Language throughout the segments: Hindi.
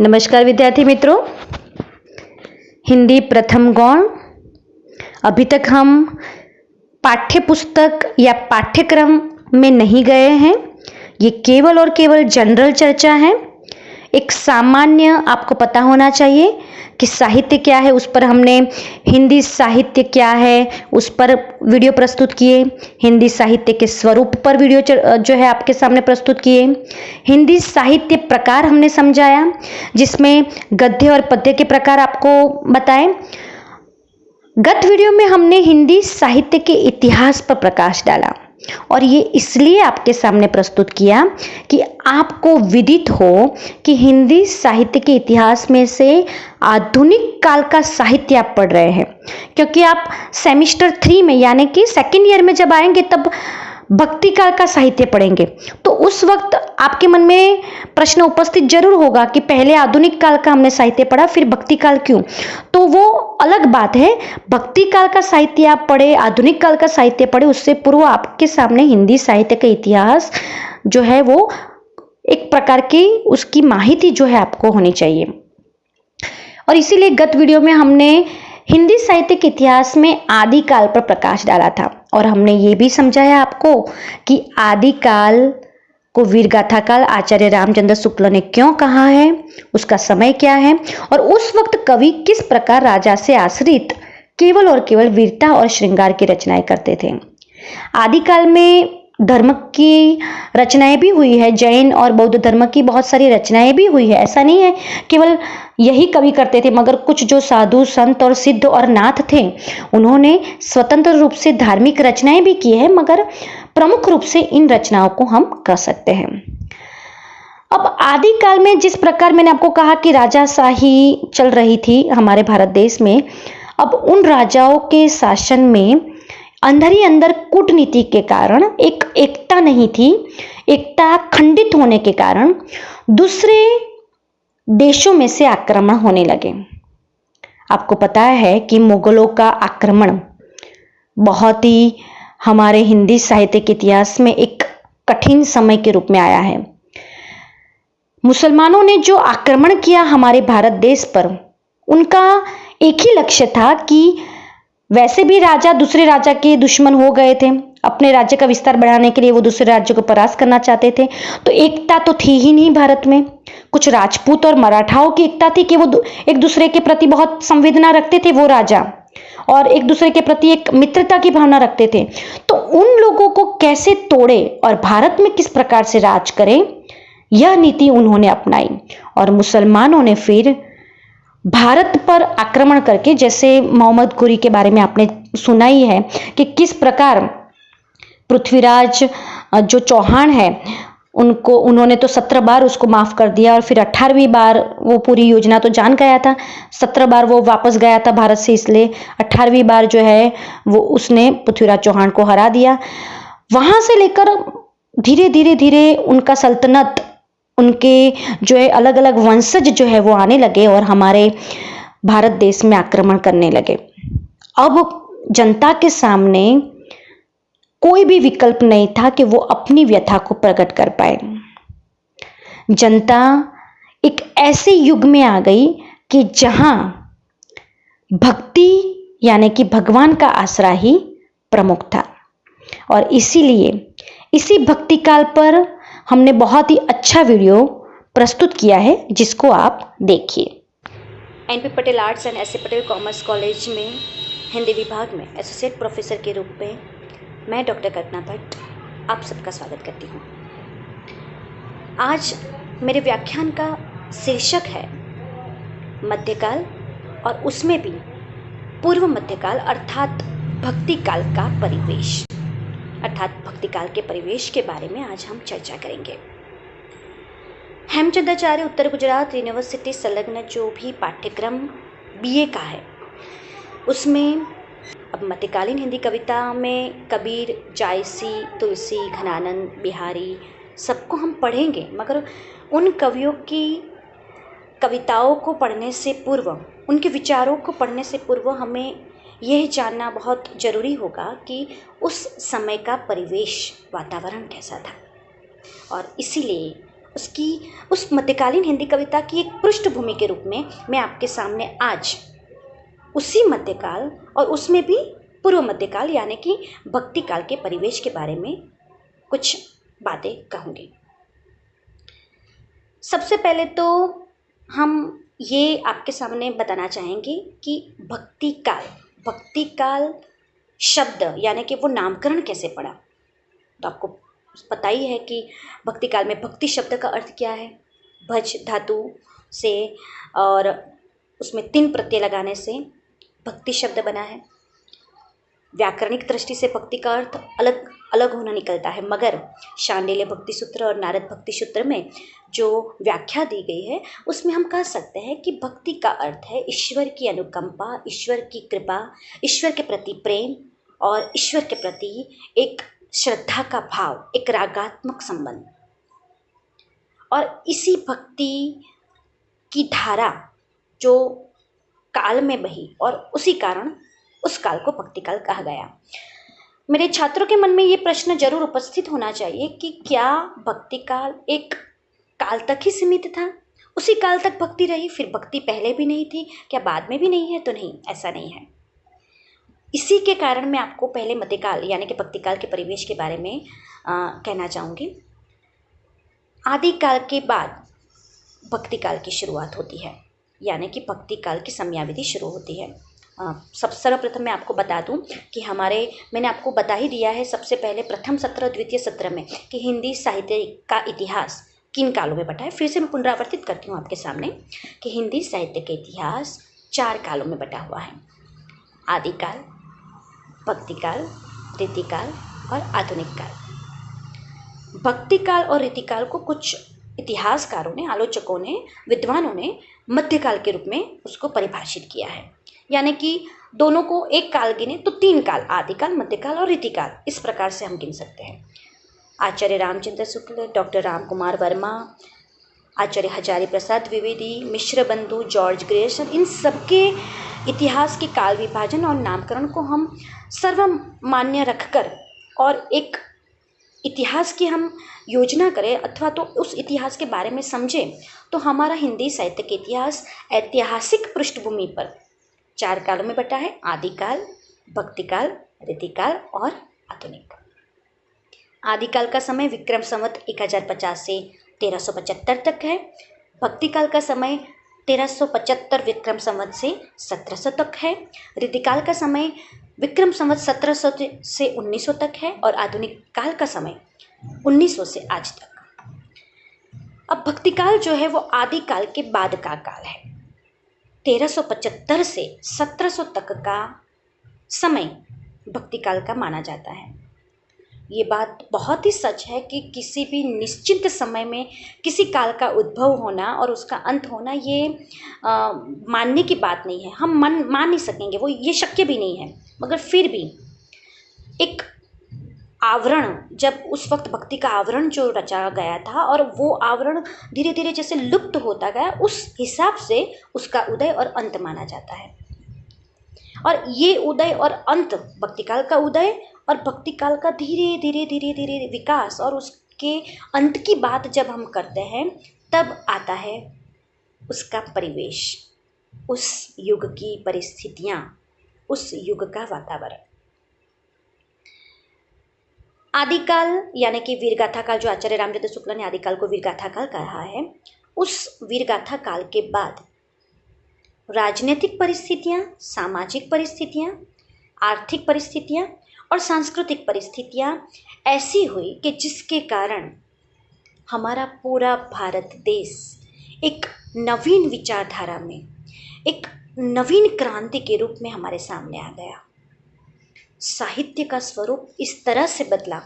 नमस्कार विद्यार्थी मित्रों, हिंदी प्रथम गौण। अभी तक हम पाठ्य पुस्तक या पाठ्यक्रम में नहीं गए हैं। ये केवल और केवल जनरल चर्चा है। एक सामान्य आपको पता होना चाहिए कि साहित्य क्या है, उस पर हमने हिंदी साहित्य क्या है उस पर वीडियो प्रस्तुत किए। हिंदी साहित्य के स्वरूप पर वीडियो जो है आपके सामने प्रस्तुत किए। हिंदी साहित्य प्रकार हमने समझाया, जिसमें गद्य और पद्य के प्रकार आपको बताए। गत वीडियो में हमने हिंदी साहित्य के इतिहास पर प्रकाश डाला और ये इसलिए आपके सामने प्रस्तुत किया कि आपको विदित हो कि हिंदी साहित्य के इतिहास में से आधुनिक काल का साहित्य आप पढ़ रहे हैं, क्योंकि आप सेमेस्टर 3 में यानी कि सेकेंड ईयर में जब आएंगे तब भक्ति काल का साहित्य पढ़ेंगे। तो उस वक्त आपके मन में प्रश्न उपस्थित जरूर होगा कि पहले आधुनिक काल का हमने साहित्य पढ़ा, फिर भक्ति काल क्यों? तो वो अलग बात है। भक्ति काल का साहित्य आप पढ़े, आधुनिक काल का साहित्य पढ़े, उससे पूर्व आपके सामने हिंदी साहित्य का इतिहास जो है वो एक प्रकार की उसकी माहिती जो है आपको होनी चाहिए। और इसीलिए गत वीडियो में हमने हिंदी साहित्य के इतिहास में आदिकाल पर प्रकाश डाला था और हमने ये भी समझाया आपको कि आदिकाल को वीरगाथा काल आचार्य रामचंद्र शुक्ल ने क्यों कहा है, उसका समय क्या है और उस वक्त कवि किस प्रकार राजा से आश्रित केवल और केवल वीरता और श्रृंगार की रचनाएं करते थे। आदिकाल में धर्म की रचनाएं भी हुई है, जैन और बौद्ध धर्म की बहुत सारी रचनाएं भी हुई है। ऐसा नहीं है केवल यही कवि करते थे, मगर कुछ जो साधु संत और सिद्ध और नाथ थे उन्होंने स्वतंत्र रूप से धार्मिक रचनाएं भी की है, मगर प्रमुख रूप से इन रचनाओं को हम कह सकते हैं। अब आदिकाल में जिस प्रकार मैंने आपको कहा कि राजाशाही चल रही थी हमारे भारत देश में, अब उन राजाओं के शासन में अंदर ही अंदर कूटनीति के कारण एक एकता नहीं थी। एकता खंडित होने के कारण दूसरे देशों में से आक्रमण होने लगे। आपको पता है कि मुगलों का आक्रमण बहुत ही हमारे हिंदी साहित्य के इतिहास में एक कठिन समय के रूप में आया है। मुसलमानों ने जो आक्रमण किया हमारे भारत देश पर, उनका एक ही लक्ष्य था कि वैसे भी राजा दूसरे राजा के दुश्मन हो गए थे, अपने राज्य का विस्तार बढ़ाने के लिए वो दूसरे राज्यों को परास्त करना चाहते थे। तो एकता तो थी ही नहीं भारत में। कुछ राजपूत और मराठाओं की एकता थी कि वो एक दूसरे के प्रति बहुत संवेदना रखते थे, वो राजा, और एक दूसरे के प्रति एक मित्रता की भावना रखते थे। तो उन लोगों को कैसे तोड़े और भारत में किस प्रकार से राज करें, यह नीति उन्होंने अपनाई। और मुसलमानों ने फिर भारत पर आक्रमण करके, जैसे मोहम्मद घुरी के बारे में आपने सुना ही है कि किस प्रकार पृथ्वीराज जो चौहान है उनको उन्होंने तो 17 बार उसको माफ कर दिया और फिर 18वीं बार वो पूरी योजना तो जान गया था। 17 बार वो वापस गया था भारत से, इसलिए 18वीं बार जो है वो उसने पृथ्वीराज चौहान को हरा दिया। वहां से लेकर धीरे धीरे धीरे उनका सल्तनत, उनके जो है अलग अलग वंशज जो है वो आने लगे और हमारे भारत देश में आक्रमण करने लगे। अब जनता के सामने कोई भी विकल्प नहीं था कि वो अपनी व्यथा को प्रकट कर पाए। जनता एक ऐसे युग में आ गई कि जहां भक्ति यानी कि भगवान का आसरा ही प्रमुख था। और इसीलिए इसी भक्ति काल पर हमने बहुत ही अच्छा वीडियो प्रस्तुत किया है, जिसको आप देखिए। NP Patel arts and SA Patel commerce college में हिंदी विभाग में एसोसिएट प्रोफेसर के रूप में मैं डॉक्टर कल्पना भट्ट आप सबका स्वागत करती हूँ। आज मेरे व्याख्यान का शीर्षक है मध्यकाल, और उसमें भी पूर्व मध्यकाल अर्थात भक्ति काल का परिवेश, अर्थात भक्ति काल के परिवेश के बारे में आज हम चर्चा करेंगे। हेमचंद्राचार्य उत्तर गुजरात यूनिवर्सिटी संलग्न जो भी पाठ्यक्रम बीए का है, उसमें अब मध्यकालीन हिंदी कविता में कबीर, जायसी, तुलसी, घनानंद, बिहारी सबको हम पढ़ेंगे, मगर उन कवियों की कविताओं को पढ़ने से पूर्व, उनके विचारों को पढ़ने से पूर्व हमें यह जानना बहुत ज़रूरी होगा कि उस समय का परिवेश, वातावरण कैसा था। और इसीलिए उसकी उस मध्यकालीन हिंदी कविता की एक पृष्ठभूमि के रूप में मैं आपके सामने आज उसी मध्यकाल और उसमें भी पूर्व मध्यकाल यानी कि भक्ति काल के परिवेश के बारे में कुछ बातें कहूँगी। सबसे पहले तो हम ये आपके सामने बताना चाहेंगे कि भक्ति काल शब्द यानी कि वो नामकरण कैसे पड़ा। तो आपको पता ही है कि भक्ति काल में भक्ति शब्द का अर्थ क्या है। भज धातु से और उसमें 3 प्रत्यय लगाने से भक्ति शब्द बना है। व्याकरणिक दृष्टि से भक्ति का अर्थ अलग अलग होना निकलता है, मगर शांडिल्य भक्ति सूत्र और नारद भक्ति सूत्र में जो व्याख्या दी गई है उसमें हम कह सकते हैं कि भक्ति का अर्थ है ईश्वर की अनुकंपा, ईश्वर की कृपा, ईश्वर के प्रति प्रेम और ईश्वर के प्रति एक श्रद्धा का भाव, एक रागात्मक संबंध। और इसी भक्ति की धारा जो काल में बही और उसी कारण उस काल को भक्ति काल कहा गया। मेरे छात्रों के मन में ये प्रश्न जरूर उपस्थित होना चाहिए कि क्या भक्ति काल एक काल तक ही सीमित था, उसी काल तक भक्ति रही, फिर भक्ति पहले भी नहीं थी, क्या बाद में भी नहीं है? तो नहीं, ऐसा नहीं है। इसी के कारण मैं आपको पहले मध्यकाल यानी कि भक्ति काल के परिवेश के बारे में कहना चाहूँगी। आदिकाल के बाद भक्ति काल की शुरुआत होती है, यानी कि भक्ति काल की समयावधि शुरू होती है। सर्वप्रथम मैं आपको बता दूं कि मैंने आपको बता ही दिया है सबसे पहले प्रथम सत्र द्वितीय सत्र में कि हिंदी साहित्य का इतिहास किन कालों में बटा है। फिर से मैं पुनरावर्तित करती हूँ आपके सामने कि हिंदी साहित्य का इतिहास 4 कालों में बटा हुआ है: आदिकाल, भक्तिकाल, रीतिकाल और आधुनिक काल। भक्तिकाल और रीतिकाल को कुछ इतिहासकारों ने, आलोचकों ने, विद्वानों ने मध्यकाल के रूप में उसको परिभाषित किया है। यानी कि दोनों को एक काल गिने तो 3 काल, आदिकाल, मध्यकाल और रीतिकाल, इस प्रकार से हम गिन सकते हैं। आचार्य रामचंद्र शुक्ल, डॉक्टर राम कुमार वर्मा, आचार्य हजारी प्रसाद द्विवेदी, मिश्र बंधु, जॉर्ज ग्रेसन, इन सबके इतिहास के काल विभाजन और नामकरण को हम सर्वमान्य रखकर और एक इतिहास की हम योजना करें अथवा तो उस इतिहास के बारे में समझें तो हमारा हिंदी साहित्य का इतिहास ऐतिहासिक पृष्ठभूमि पर 4 कालों में बटा है: आदिकाल, भक्तिकाल, रीतिकाल और आधुनिक काल। आदिकाल का समय विक्रम संवत 1050 से 1375 तक है। भक्तिकाल का समय 1375 विक्रम संवत से 1700 तक है। रीतिकाल का समय विक्रम संवत 1700 से 1900 तक है और आधुनिक काल का समय 1900 से आज तक। अब भक्तिकाल जो है वो आदिकाल के बाद का काल है। 1375 से 1700 तक का समय भक्तिकाल का माना जाता है। ये बात बहुत ही सच है कि किसी भी निश्चित समय में किसी काल का उद्भव होना और उसका अंत होना ये मानने की बात नहीं है। हम मान नहीं सकेंगे, वो ये शक्य भी नहीं है। मगर फिर भी एक आवरण, जब उस वक्त भक्ति का आवरण जो रचा गया था और वो आवरण धीरे धीरे जैसे लुप्त होता गया, उस हिसाब से उसका उदय और अंत माना जाता है। और ये उदय और अंत, भक्तिकाल का उदय और भक्तिकाल का धीरे धीरे धीरे धीरे विकास और उसके अंत की बात जब हम करते हैं तब आता है उसका परिवेश, उस युग की परिस्थितियाँ, उस युग का वातावरण। आदिकाल यानी कि वीरगाथा काल, जो आचार्य रामचंद्र शुक्ल ने आदिकाल को वीरगाथा काल कहा है, उस वीरगाथा काल के बाद राजनीतिक परिस्थितियाँ, सामाजिक परिस्थितियाँ, आर्थिक परिस्थितियाँ और सांस्कृतिक परिस्थितियाँ ऐसी हुई कि जिसके कारण हमारा पूरा भारत देश एक नवीन विचारधारा में, एक नवीन क्रांति के रूप में हमारे सामने आ गया। साहित्य का स्वरूप इस तरह से बदला,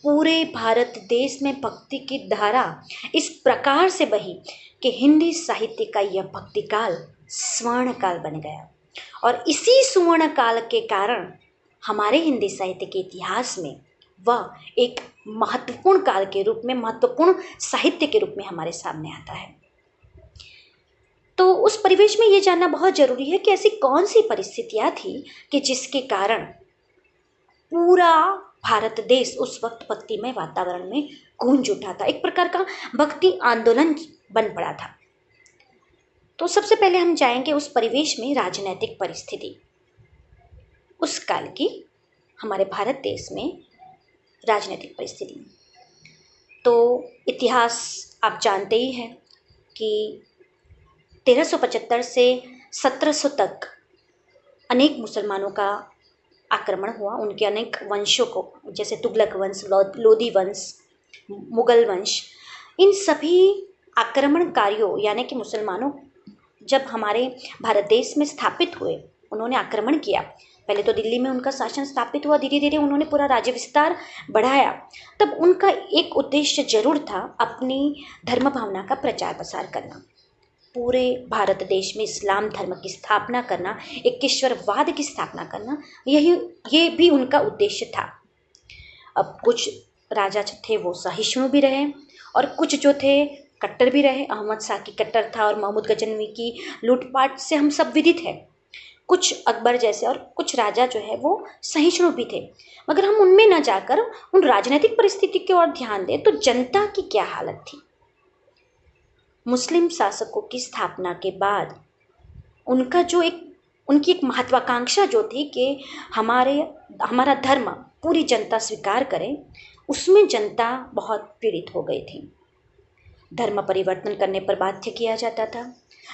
पूरे भारत देश में भक्ति की धारा इस प्रकार से बही कि हिंदी साहित्य का यह भक्ति काल स्वर्ण काल बन गया। और इसी स्वर्ण काल के कारण हमारे हिंदी साहित्य के इतिहास में वह एक महत्वपूर्ण काल के रूप में, महत्वपूर्ण साहित्य के रूप में हमारे सामने आता है। तो उस परिवेश में ये जानना बहुत जरूरी है कि ऐसी कौन सी परिस्थितियाँ थी कि जिसके कारण पूरा भारत देश उस वक्त भक्तिमय वातावरण में गूंज उठा था, एक प्रकार का भक्ति आंदोलन बन पड़ा था। तो सबसे पहले हम जाएंगे उस परिवेश में, राजनैतिक परिस्थिति उस काल की, हमारे भारत देश में राजनीतिक परिस्थिति। तो इतिहास आप जानते ही हैं कि 1375 से 1700 तक अनेक मुसलमानों का आक्रमण हुआ, उनके अनेक वंशों को, जैसे तुगलक वंश, लोदी वंश, मुगल वंश, इन सभी आक्रमणकारियों यानी कि मुसलमानों जब हमारे भारत देश में स्थापित हुए, उन्होंने आक्रमण किया। पहले तो दिल्ली में उनका शासन स्थापित हुआ, धीरे धीरे उन्होंने पूरा राज्य विस्तार बढ़ाया। तब उनका एक उद्देश्य जरूर था, अपनी धर्म भावना का प्रचार प्रसार करना, पूरे भारत देश में इस्लाम धर्म की स्थापना करना, एकेश्वरवाद की स्थापना करना, ये भी उनका उद्देश्य था। अब कुछ राजा थे वो सहिष्णु भी रहे और कुछ जो थे कट्टर भी रहे। अहमद शाह की कट्टर था और महमूद गजनवी की लूटपाट से हम सब विदित है। कुछ अकबर जैसे और कुछ राजा जो है वो सहिष्णु भी थे। मगर हम उनमें न जाकर उन राजनीतिक परिस्थिति की ओर ध्यान दें तो जनता की क्या हालत थी। मुस्लिम शासकों की स्थापना के बाद उनकी एक महत्वाकांक्षा जो थी कि हमारा धर्म पूरी जनता स्वीकार करे, उसमें जनता बहुत पीड़ित हो गई थी। धर्म परिवर्तन करने पर बाध्य किया जाता था।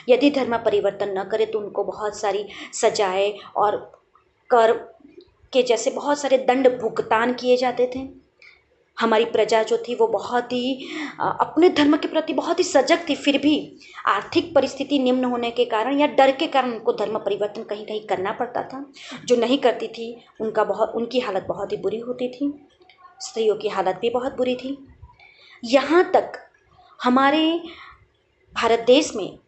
यदि धर्म परिवर्तन न करे तो उनको बहुत सारी सजाएं और कर के जैसे बहुत सारे दंड भुगतान किए जाते थे। हमारी प्रजा जो थी वो बहुत ही अपने धर्म के प्रति बहुत ही सजग थी, फिर भी आर्थिक परिस्थिति निम्न होने के कारण या डर के कारण उनको धर्म परिवर्तन कहीं कहीं करना पड़ता था। जो नहीं करती थी उनकी हालत बहुत ही बुरी होती थी। स्त्रियों की हालत भी बहुत बुरी थी। यहाँ तक हमारे भारत देश में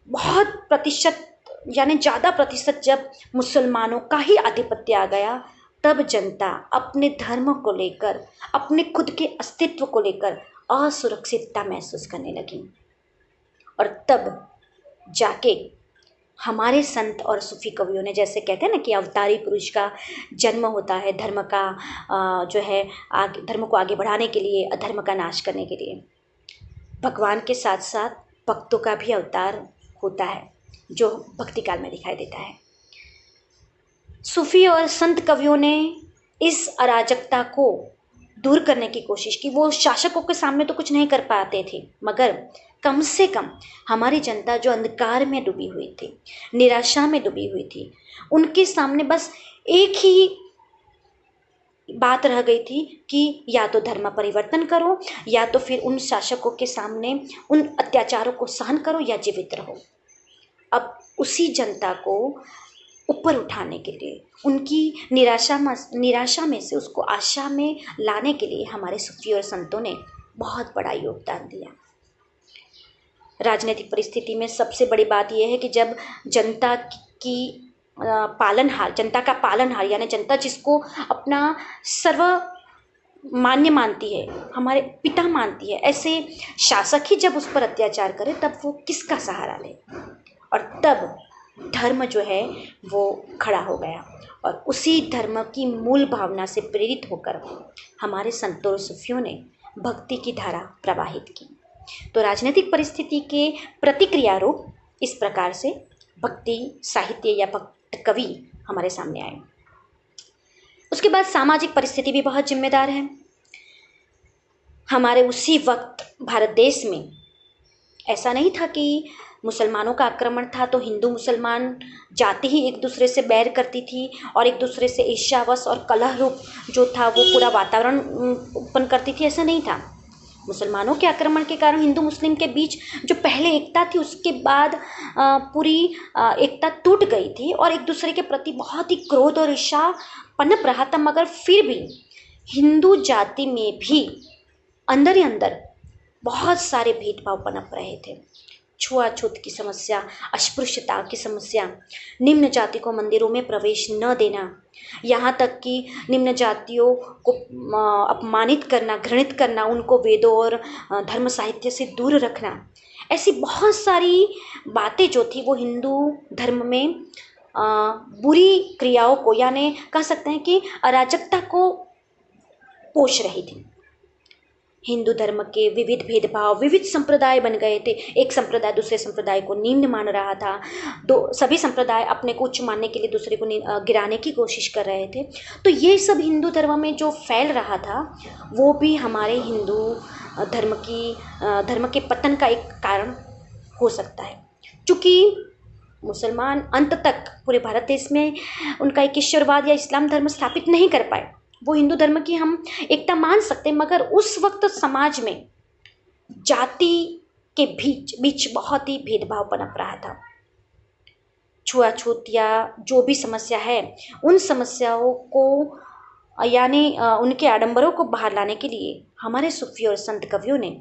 बहुत प्रतिशत यानी ज़्यादा प्रतिशत जब मुसलमानों का ही आधिपत्य आ गया, तब जनता अपने धर्म को लेकर, अपने खुद के अस्तित्व को लेकर असुरक्षितता महसूस करने लगी। और तब जाके हमारे संत और सूफी कवियों ने, जैसे कहते हैं ना कि अवतारी पुरुष का जन्म होता है धर्म का जो है धर्म को आगे बढ़ाने के लिए, अधर्म का नाश करने के लिए, भगवान के साथ साथ भक्तों का भी अवतार होता है जो भक्ति काल में दिखाई देता है। सूफी और संत कवियों ने इस अराजकता को दूर करने की कोशिश की। वो शासकों के सामने तो कुछ नहीं कर पाते थे, मगर कम से कम हमारी जनता जो अंधकार में डूबी हुई थी, निराशा में डूबी हुई थी, उनके सामने बस एक ही बात रह गई थी कि या तो धर्म परिवर्तन करो या तो फिर उन शासकों के सामने उन अत्याचारों को सहन करो या जीवित रहो। अब उसी जनता को ऊपर उठाने के लिए, उनकी निराशा में से उसको आशा में लाने के लिए हमारे सूफी और संतों ने बहुत बड़ा योगदान दिया। राजनीतिक परिस्थिति में सबसे बड़ी बात यह है कि जब जनता का पालनहार यानी जनता जिसको अपना सर्व मान्य मानती है, हमारे पिता मानती है, ऐसे शासक ही जब उस पर अत्याचार करे तब वो किसका सहारा ले। और तब धर्म जो है वो खड़ा हो गया और उसी धर्म की मूल भावना से प्रेरित होकर हमारे संतों और सूफियों ने भक्ति की धारा प्रवाहित की। तो राजनीतिक परिस्थिति के प्रतिक्रिया रूप इस प्रकार से भक्ति साहित्य या भक्त कवि हमारे सामने आए। उसके बाद सामाजिक परिस्थिति भी बहुत जिम्मेदार है। हमारे उसी वक्त भारत देश में ऐसा नहीं था कि मुसलमानों का आक्रमण था तो हिंदू मुसलमान जाति ही एक दूसरे से बैर करती थी और एक दूसरे से ईर्ष्यावश और कलह रूप जो था वो पूरा वातावरण उत्पन्न करती थी। ऐसा नहीं था। मुसलमानों के आक्रमण के कारण हिंदू मुस्लिम के बीच जो पहले एकता थी उसके बाद पूरी एकता टूट गई थी और एक दूसरे के प्रति बहुत ही क्रोध और ईर्ष्या पनप रहा था। मगर फिर भी हिंदू जाति में भी अंदर ही अंदर बहुत सारे भेदभाव पनप रहे थे। छुआछूत की समस्या, अस्पृश्यता की समस्या, निम्न जाति को मंदिरों में प्रवेश न देना, यहाँ तक कि निम्न जातियों को अपमानित करना, घृणित करना, उनको वेदों और धर्म साहित्य से दूर रखना, ऐसी बहुत सारी बातें जो थी वो हिंदू धर्म में बुरी क्रियाओं को यानी कह सकते हैं कि अराजकता को पोष रही थी। हिंदू धर्म के विविध भेदभाव, विविध संप्रदाय बन गए थे। एक संप्रदाय दूसरे संप्रदाय को निम्न मान रहा था, सभी संप्रदाय अपने को उच्च मानने के लिए दूसरे को गिराने की कोशिश कर रहे थे। तो ये सब हिंदू धर्म में जो फैल रहा था वो भी हमारे हिंदू धर्म के पतन का एक कारण हो सकता है। चूँकि मुसलमान अंत तक पूरे भारत देश में उनका एक ईश्वरवाद या इस्लाम धर्म स्थापित नहीं कर पाए। वो हिंदू धर्म की हम एकता मान सकते हैं, मगर उस वक्त समाज में जाति के बीच बहुत ही भेदभाव पनप रहा था। छुआछूत या जो भी समस्या है, उन समस्याओं को यानी उनके आडंबरों को बाहर लाने के लिए हमारे सूफी और संत कवियों ने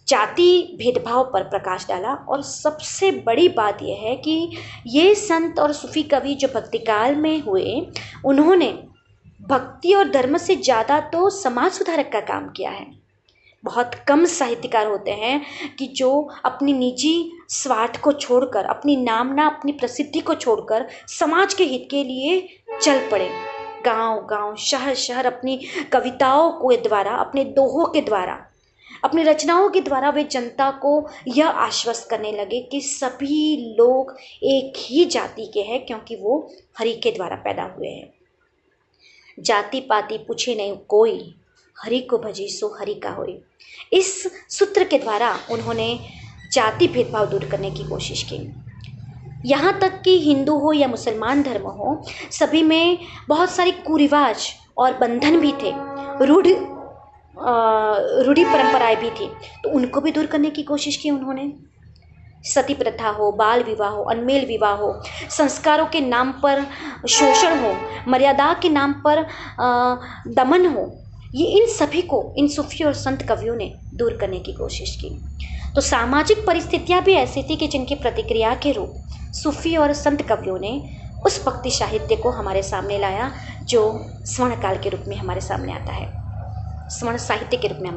जाति भेदभाव पर प्रकाश डाला। और सबसे बड़ी बात यह है कि ये संत और सूफी कवि जो भक्ति काल में हुए, उन्होंने भक्ति और धर्म से ज़्यादा तो समाज सुधारक का काम किया है। बहुत कम साहित्यकार होते हैं कि जो अपनी निजी स्वार्थ को छोड़कर, अपनी नामना, अपनी प्रसिद्धि को छोड़कर समाज के हित के लिए चल पड़े। गांव गांव, शहर शहर अपनी कविताओं के द्वारा, अपने दोहों के द्वारा, अपनी रचनाओं के द्वारा वे जनता को यह आश्वस्त करने लगे कि सभी लोग एक ही जाति के हैं, क्योंकि वो हरि के द्वारा पैदा हुए हैं। जाति पाति पूछे नहीं कोई, हरि को भजी सो हरि का होई। इस सूत्र के द्वारा उन्होंने जाति भेदभाव दूर करने की कोशिश की। यहाँ तक कि हिंदू हो या मुसलमान धर्म हो, सभी में बहुत सारी कुरिवाज और बंधन भी थे, रूढ़ि परंपराएं भी थी, तो उनको भी दूर करने की कोशिश की उन्होंने। सती प्रथा हो, बाल विवाह हो, अनमेल विवाह हो, संस्कारों के नाम पर शोषण हो, मर्यादा के नाम पर दमन हो, ये इन सभी को इन सूफी और संत कवियों ने दूर करने की कोशिश की। तो सामाजिक परिस्थितियां भी ऐसी थी कि जिनकी प्रतिक्रिया के रूप सूफी और संत कवियों ने उस भक्ति साहित्य को हमारे सामने लाया, जो स्वर्ण काल के रूप में हमारे सामने आता है, स्वर्ण साहित्य के रूप में।